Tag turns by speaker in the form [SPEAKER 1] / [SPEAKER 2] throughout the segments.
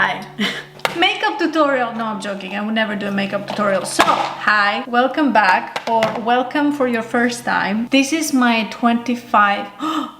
[SPEAKER 1] Hi. Makeup tutorial. No, I'm joking. I would never do a makeup tutorial. So, hi. Welcome back, or welcome for your first time. This is my 25...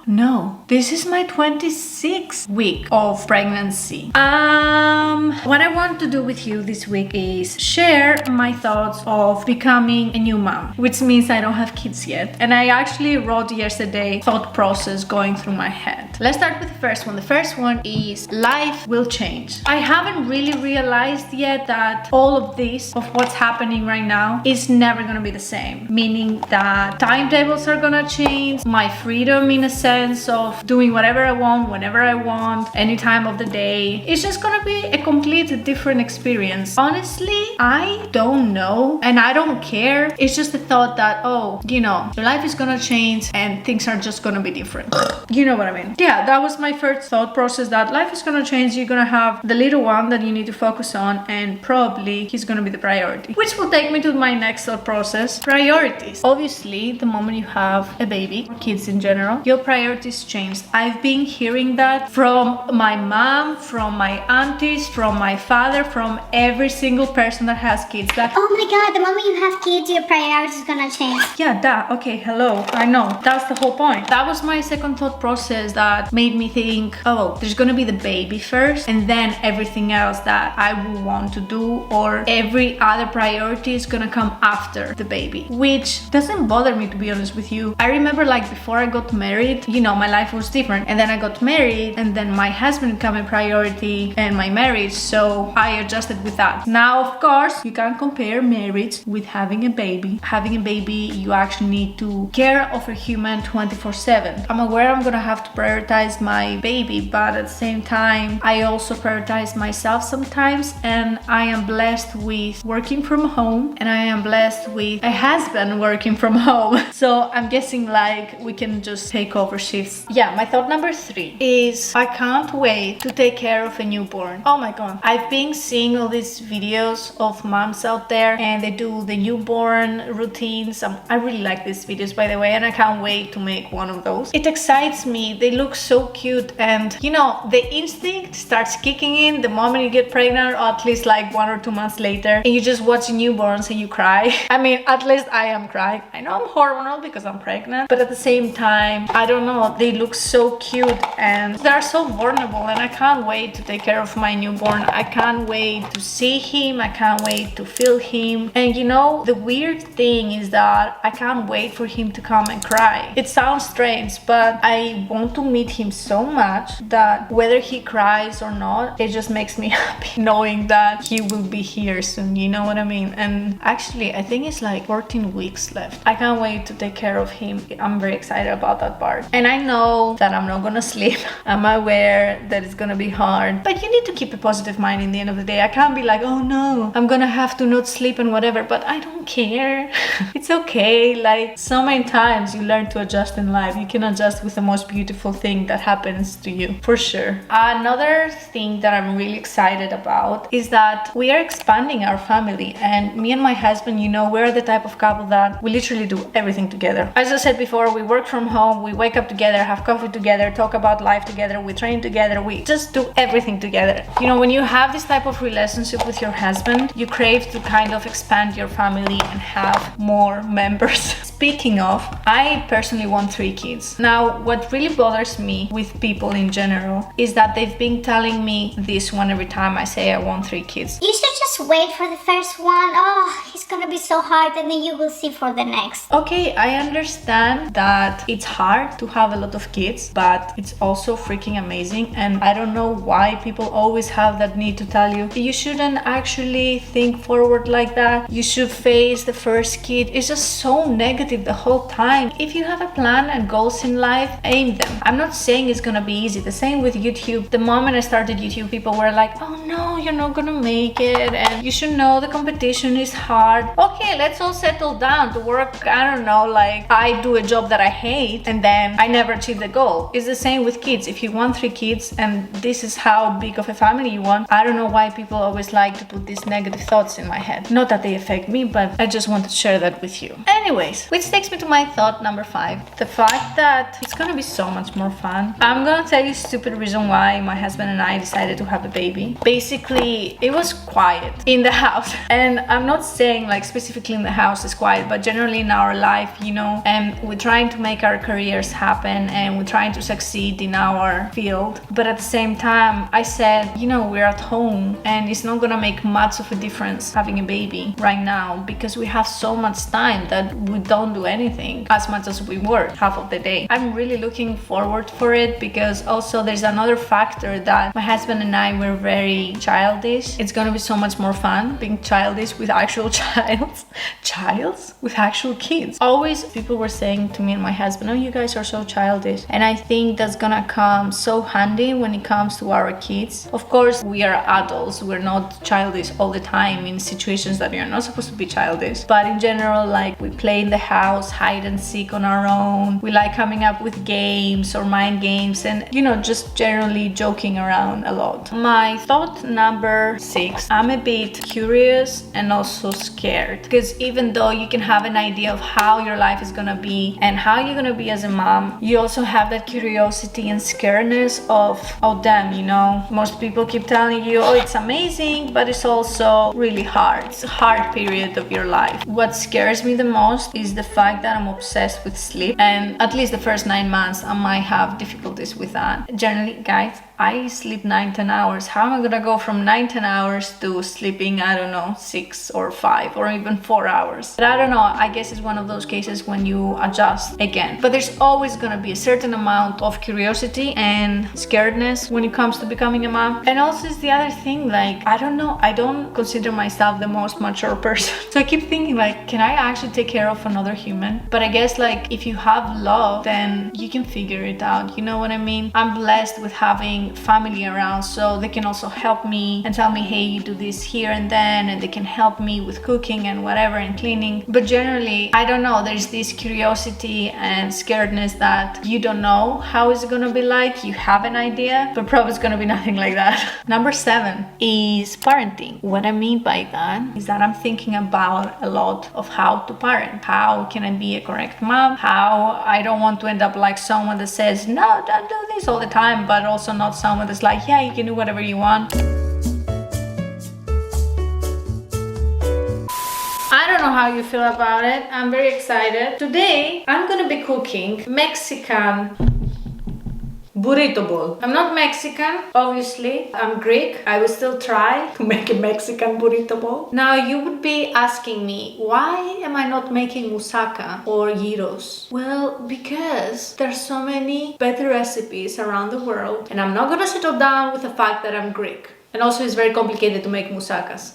[SPEAKER 1] No, this is my 26th week of pregnancy. What I want to do with you this week is share my thoughts of becoming a new mom, which means I don't have kids yet. And I actually wrote yesterday thought process going through my head. Let's start with the first one. The first one is life will change. I haven't really realized yet that all of this, of what's happening right now, is never gonna be the same. Meaning that timetables are gonna change, my freedom in a sense of doing whatever I want, whenever I want, any time of the day. It's just gonna be a completely different experience. Honestly, I don't know and I don't care. It's just the thought that, oh, you know, your life is gonna change and things are just gonna be different. You know what I mean? Yeah, that was my first thought process, that life is gonna change. You're gonna have the little one that you need to focus on, and probably he's gonna be the priority. Which will take me to my next thought process, priorities. Obviously, the moment you have a baby, or kids in general, your priorities changed. I've been hearing that from my mom, from my aunties, from my father, from every single person that has kids. That,
[SPEAKER 2] oh my god, the moment you have kids, your priorities is gonna change.
[SPEAKER 1] yeah, that, okay, hello, I know, that's the whole point. That was my second thought process that made me think, oh, there's gonna be the baby first, and then everything else that I will want to do, or every other priority is gonna come after the baby, which doesn't bother me, to be honest with you. I remember, like, before I got married, you know, my life was different, and then I got married, and then my husband became a priority and my marriage, so I adjusted with that. Now, of course, you can't compare marriage with having a baby. Having a baby, you actually need to care of a human 24/7. I'm aware I'm gonna have to prioritize my baby, but at the same time, I also prioritize myself sometimes, and I am blessed with working from home, and I am blessed with a husband working from home. So I'm guessing, like, we can just take over shifts. Yeah, my thought number 3 is I can't wait to take care of a newborn. Oh my god. I've been seeing all these videos of moms out there, and they do the newborn routines. I really like these videos, by the way, and I can't wait to make one of those. It excites me. They look so cute, and you know, the instinct starts kicking in the moment you get pregnant, or at least like 1 or 2 months later, and you just watch newborns and you cry. I mean, at least I am crying. I know I'm hormonal because I'm pregnant, but at the same time, I don't know, they look so cute and they're so vulnerable, and I can't wait to take care of my newborn. I can't wait to see him. I can't wait to feel him. And you know, the weird thing is that I can't wait for him to come and cry. It sounds strange, but I want to meet him so much that whether he cries or not, it just makes me happy knowing that he will be here soon. You know what I mean? And actually, I think it's like 14 weeks left. I can't wait to take care of him. I'm very excited about that part. And I know that I'm not gonna sleep. I'm aware that it's gonna be hard, but you need to keep a positive mind in the end of the day. I can't be like, oh no, I'm gonna have to not sleep and whatever, but I don't care. It's okay. Like, so many times you learn to adjust in life. You can adjust with the most beautiful thing that happens to you, for sure. Another thing that I'm really excited about is that we are expanding our family, and me and my husband, you know, we're the type of couple that we literally do everything together. As I said before, we work from home, we wake up together, have coffee together, talk about life together, we train together, we just do everything together. You know, when you have this type of relationship with your husband, you crave to kind of expand your family and have more members. Speaking of, I personally want 3 kids. Now, what really bothers me with people in general is that they've been telling me this one every time I say I want 3 kids.
[SPEAKER 2] You should just wait for the first one. Oh, it's gonna be so hard, and then you will see for the next.
[SPEAKER 1] Okay, I understand that it's hard to have a lot of kids, but it's also freaking amazing, and I don't know why people always have that need to tell you you shouldn't actually think forward like that. You should face the first kid. It's just so negative the whole time. If you have a plan and goals in life, aim them. I'm not saying it's gonna be easy. The same with YouTube. The moment I started YouTube, people were like, oh no, you're not gonna make it, and you should know the competition is hard. Okay, let's all settle down to work. I don't know, like, I do a job that I hate and then I never achieve the goal. It's the same with kids. If you want 3 kids and this is how big of a family you want, I don't know why people always like to put these negative thoughts in my head. Not that they affect me, but I just wanted to share that with you. Anyways, which takes me to my thought number 5. The fact that it's gonna be so much more fun. I'm gonna tell you a stupid reason why my husband and I decided to have a baby. Basically, basically it was quiet in the house. And I'm not saying like specifically in the house is quiet, but generally in our life, you know, and we're trying to make our careers happen and we're trying to succeed in our field. But at the same time, I said, you know, we're at home and it's not gonna make much of a difference having a baby right now because we have so much time that we don't do anything as much as we work half of the day. I'm really looking forward for it because also there's another factor that my husband and I were very childish. It's gonna be so much more fun being childish with actual childs with actual kids. Always people were saying to me and my husband, oh, you guys are so childish. And I think that's gonna come so handy when it comes to our kids. Of course, we are adults. We're not childish all the time in situations that you're not supposed to be childish. But in general, like we play in the house, hide and seek on our own. We like coming up with games or mind games and, you know, just generally joking around a lot. My thought number 6, I'm a bit curious and also scared because even though you can have an idea of how your life is gonna be and how you're gonna be as a mom, you also have that curiosity and scaredness of, oh damn, you know, most people keep telling you, oh, it's amazing, but it's also really hard. It's a hard period of your life. What scares me the most is the fact that I'm obsessed with sleep, and at least the first 9 months I might have difficulties with that. Generally, guys, I sleep 9-10 hours. How am I gonna go from 9-10 hours to sleeping, I don't know, 6 or 5 or even 4 hours? But I don't know, I guess it's one of those cases when you adjust again. But there's always gonna be a certain amount of curiosity and scaredness when it comes to becoming a mom. And also it's the other thing, like, I don't know, I don't consider myself the most mature person. So I keep thinking like, can I actually take care of another human? But I guess like if you have love, then you can figure it out. You know what I mean? I'm blessed with having family around, so they can also help me and tell me, hey, you do this here and then, and they can help me with cooking and whatever and cleaning. But generally, I don't know, there's this curiosity and scaredness that you don't know how it's gonna be like. You have an idea, but probably it's gonna be nothing like that. Number 7 is parenting. What I mean by that is that I'm thinking about a lot of how to parent. How can I be a correct mom? How I don't want to end up like someone that says, no, don't do this all the time, but also not someone that's like, yeah, you can do whatever you want. I don't know how you feel about it. I'm very excited. Today, I'm gonna be cooking Mexican burrito bowl. I'm not Mexican, obviously. I'm Greek. I will still try to make a Mexican burrito bowl. Now, you would be asking me, why am I not making moussaka or gyros? Well, because there's so many better recipes around the world, and I'm not gonna settle down with the fact that I'm Greek. And also, it's very complicated to make moussakas.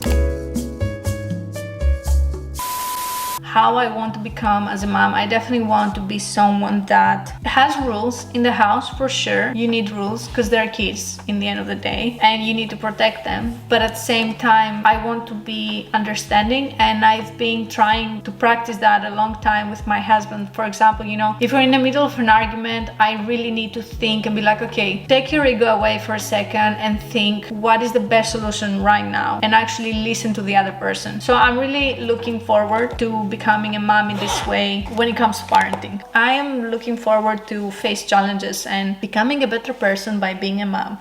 [SPEAKER 1] How I want to become as a mom, I definitely want to be someone that has rules in the house, for sure. You need rules because they're kids in the end of the day and you need to protect them. But at the same time, I want to be understanding, and I've been trying to practice that a long time with my husband. For example, you know, if we're in the middle of an argument, I really need to think and be like, okay, take your ego away for a second and think what is the best solution right now, and actually listen to the other person. So I'm really looking forward to becoming a mom in this way when it comes to parenting. I am looking forward to face challenges and becoming a better person by being a mom.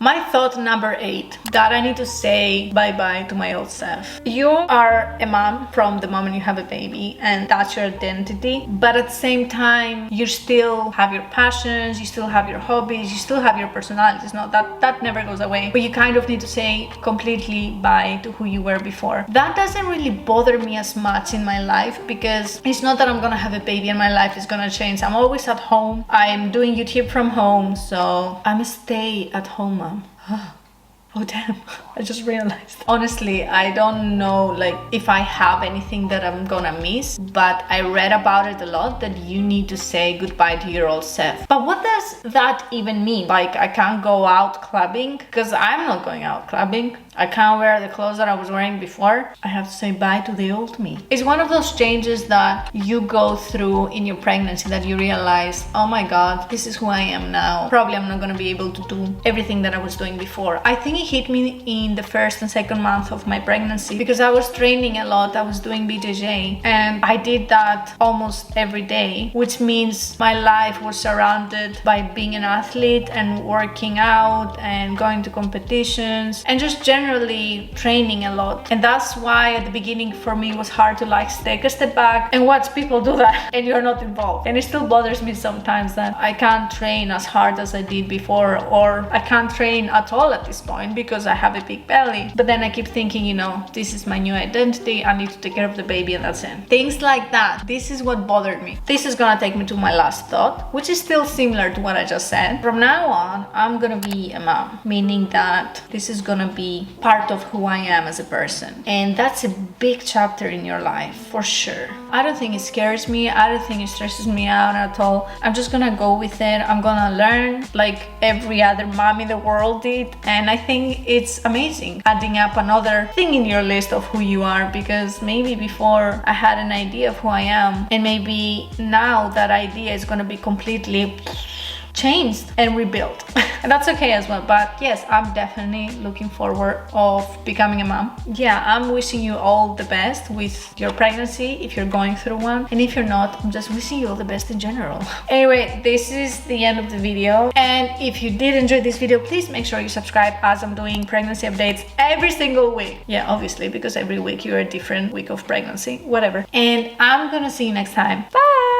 [SPEAKER 1] My thought number 8, that I need to say bye-bye to my old self. You are a mom from the moment you have a baby, and that's your identity. But at the same time, you still have your passions, you still have your hobbies, you still have your personalities. No, that never goes away. But you kind of need to say completely bye to who you were before. That doesn't really bother me as much in my life because it's not that I'm gonna have a baby and my life is gonna change. I'm always at home. I'm doing YouTube from home, so I'm a stay-at-home mom. Oh damn, I just realized. Honestly, I don't know like if I have anything that I'm gonna miss, but I read about it a lot that you need to say goodbye to your old self. But what does that even mean? Like I can't go out clubbing because I'm not going out clubbing. I can't wear the clothes that I was wearing before. I have to say bye to the old me. It's one of those changes that you go through in your pregnancy that you realize, oh my God, this is who I am now. Probably I'm not gonna be able to do everything that I was doing before. I think only hit me in the first and second month of my pregnancy because I was training a lot. I was doing BJJ and I did that almost every day, which means my life was surrounded by being an athlete and working out and going to competitions and just generally training a lot. And that's why at the beginning for me it was hard to like take a step back and watch people do that and you're not involved. And it still bothers me sometimes that I can't train as hard as I did before, or I can't train at all at this point because I have a big belly. But then I keep thinking, you know, this is my new identity, I need to take care of the baby and that's it. Things like that. This is what bothered me. This is gonna take me to my last thought, which is still similar to what I just said. From now on, I'm gonna be a mom, meaning that this is gonna be part of who I am as a person. And that's a big chapter in your life, for sure. I don't think it scares me. I don't think it stresses me out at all. I'm just gonna go with it. I'm gonna learn like every other mom in the world did. And I think it's amazing adding up another thing in your list of who you are, because maybe before I had an idea of who I am, and maybe now that idea is gonna be completely changed and rebuilt. And that's okay as well. But yes, I'm definitely looking forward of becoming a mom. Yeah, I'm wishing you all the best with your pregnancy if you're going through one, and if you're not, I'm just wishing you all the best in general. Anyway, this is the end of the video, and if you did enjoy this video, please make sure you subscribe, as I'm doing pregnancy updates every single week. Yeah, obviously, because every week you're a different week of pregnancy, whatever. And I'm gonna see you next time. Bye.